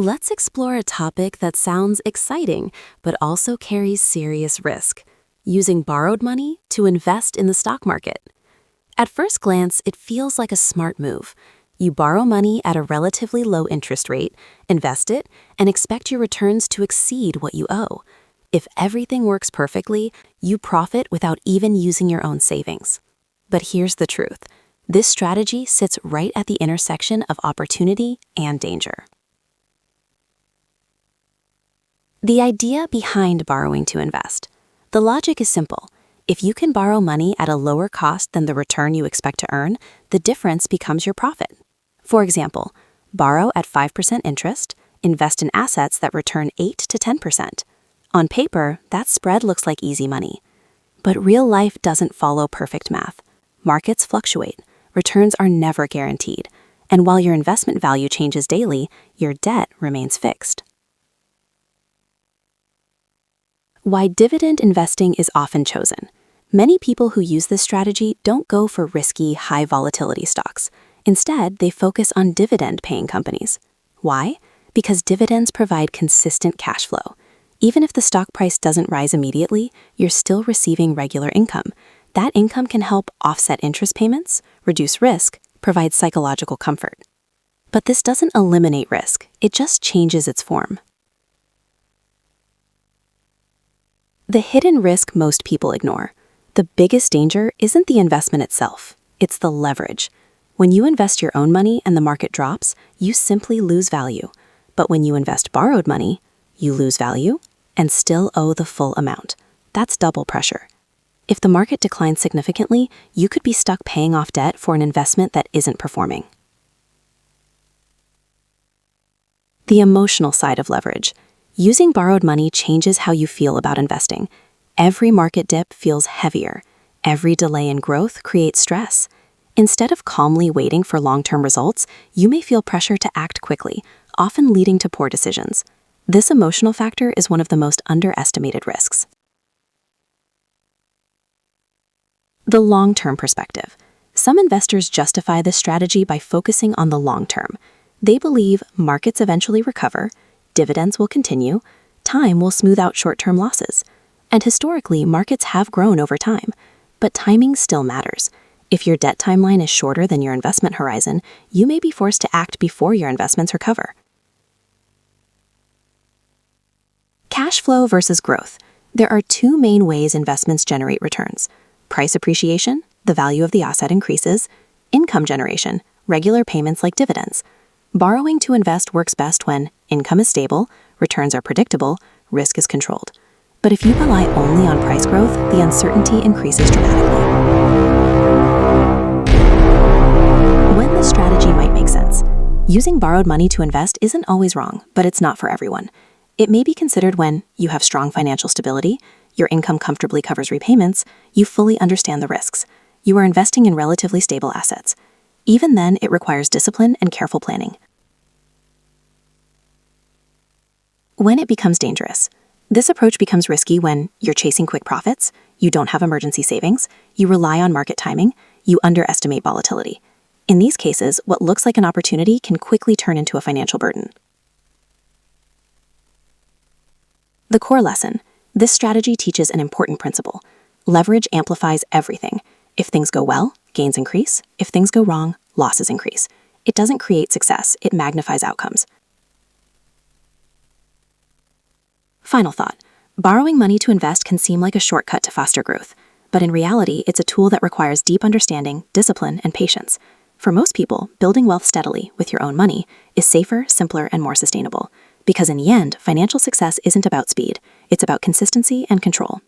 Let's explore a topic that sounds exciting, but also carries serious risk: using borrowed money to invest in the stock market. At first glance, it feels like a smart move. You borrow money at a relatively low interest rate, invest it, and expect your returns to exceed what you owe. If everything works perfectly, you profit without even using your own savings. But here's the truth: this strategy sits right at the intersection of opportunity and danger. The idea behind borrowing to invest. The logic is simple. If you can borrow money at a lower cost than the return you expect to earn, the difference becomes your profit. For example, borrow at 5% interest, invest in assets that return 8 to 10%. On paper, that spread looks like easy money. But real life doesn't follow perfect math. Markets fluctuate, returns are never guaranteed, and while your investment value changes daily, your debt remains fixed. Why dividend investing is often chosen. Many people who use this strategy don't go for risky, high volatility stocks. Instead, they focus on dividend-paying companies. Why? Because dividends provide consistent cash flow. Even if the stock price doesn't rise immediately, you're still receiving regular income. That income can help offset interest payments, reduce risk, provide psychological comfort. But this doesn't eliminate risk, it just changes its form. The hidden risk most people ignore. The biggest danger isn't the investment itself, it's the leverage. When you invest your own money and the market drops, you simply lose value. But when you invest borrowed money, you lose value and still owe the full amount. That's double pressure. If the market declines significantly, you could be stuck paying off debt for an investment that isn't performing. The emotional side of leverage. Using borrowed money changes how you feel about investing. Every market dip feels heavier. Every delay in growth creates stress. Instead of calmly waiting for long-term results, you may feel pressure to act quickly, often leading to poor decisions. This emotional factor is one of the most underestimated risks. The long-term perspective. Some investors justify this strategy by focusing on the long term. They believe markets eventually recover, dividends will continue, time will smooth out short-term losses. And historically, markets have grown over time. But timing still matters. If your debt timeline is shorter than your investment horizon, you may be forced to act before your investments recover. Cash flow versus growth. There are two main ways investments generate returns: price appreciation, the value of the asset increases; income generation, regular payments like dividends. Borrowing to invest works best when income is stable, returns are predictable, risk is controlled. But if you rely only on price growth, the uncertainty increases dramatically. When this strategy might make sense. Using borrowed money to invest isn't always wrong, but it's not for everyone. It may be considered when you have strong financial stability, your income comfortably covers repayments, you fully understand the risks, you are investing in relatively stable assets. Even then, it requires discipline and careful planning. When it becomes dangerous. This approach becomes risky when you're chasing quick profits, you don't have emergency savings, you rely on market timing, you underestimate volatility. In these cases, what looks like an opportunity can quickly turn into a financial burden. The core lesson. This strategy teaches an important principle. Leverage amplifies everything. If things go well, gains increase. If things go wrong, losses increase. It doesn't create success, it magnifies outcomes. Final thought. Borrowing money to invest can seem like a shortcut to faster growth, but in reality, it's a tool that requires deep understanding, discipline, and patience. For most people, building wealth steadily with your own money is safer, simpler, and more sustainable. Because in the end, financial success isn't about speed, it's about consistency and control.